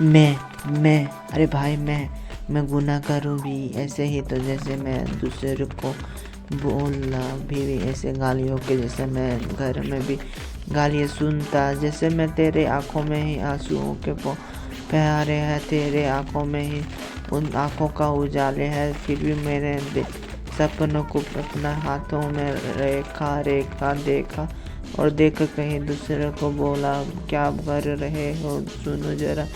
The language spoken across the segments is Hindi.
मैं अरे भाई मैं गुनाह करूँ भी ऐसे ही तो जैसे मैं दूसरे को बोलना भी ऐसे गालियों के जैसे मैं घर में भी गालियाँ सुनता। जैसे मैं तेरे आँखों में ही आंसुओं के प्यारे है, तेरे आँखों में ही उन आँखों का उजाले है। फिर भी मैंने सपनों को अपना हाथों में रेखा रेखा देखा और देख कहीं दूसरे को बोला क्या कर रहे हो, सुनो जरा।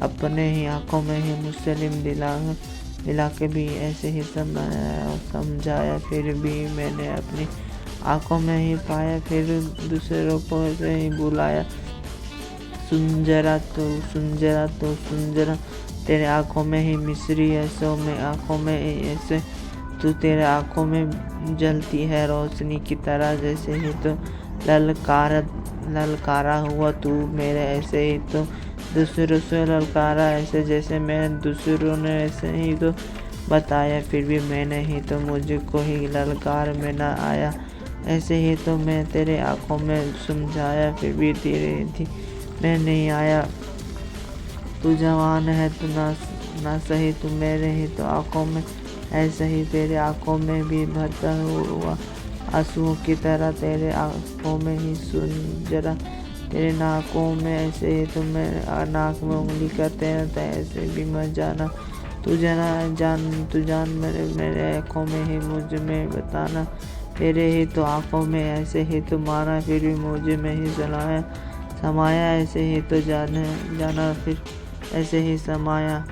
अपने ही आँखों में ही मुस्लिम दिला के भी ऐसे ही समझाया। फिर भी मैंने अपनी आँखों में ही पाया, फिर दूसरों को ऐसे ही बुलाया। सुन जरा तेरे आँखों में ही मिस्री ऐसों में आँखों में ऐसे तू, तेरे आँखों में जलती है रोशनी की तरह। जैसे ही तो ललकारा हुआ तू मेरे, ऐसे ही तो दूसरों से ललकारा ऐसे जैसे मैं दूसरों ने ऐसे ही तो बताया। फिर भी मैंने ही तो मुझको ही ललकार में ना आया, ऐसे ही तो मैं तेरे आँखों में समझाया। फिर भी तेरे मैं नहीं आया। तू जवान है तो ना सही, तू मेरे ही तो आँखों में ऐसे ही तेरे आँखों में भी भरता हुआ आंसुओं की तरह। तेरे आँखों में ही सुन जरा, तेरे नाकों में ऐसे ही तो मैं नाक में उंगली करते रहता है, ऐसे भी मत जाना। तू जान मेरे आँखों में ही मुझ में बताना। तेरे ही तो आँखों में ऐसे ही तो माना, फिर भी मुझे में ही समाया। ऐसे ही तो जाना फिर ऐसे ही समाया।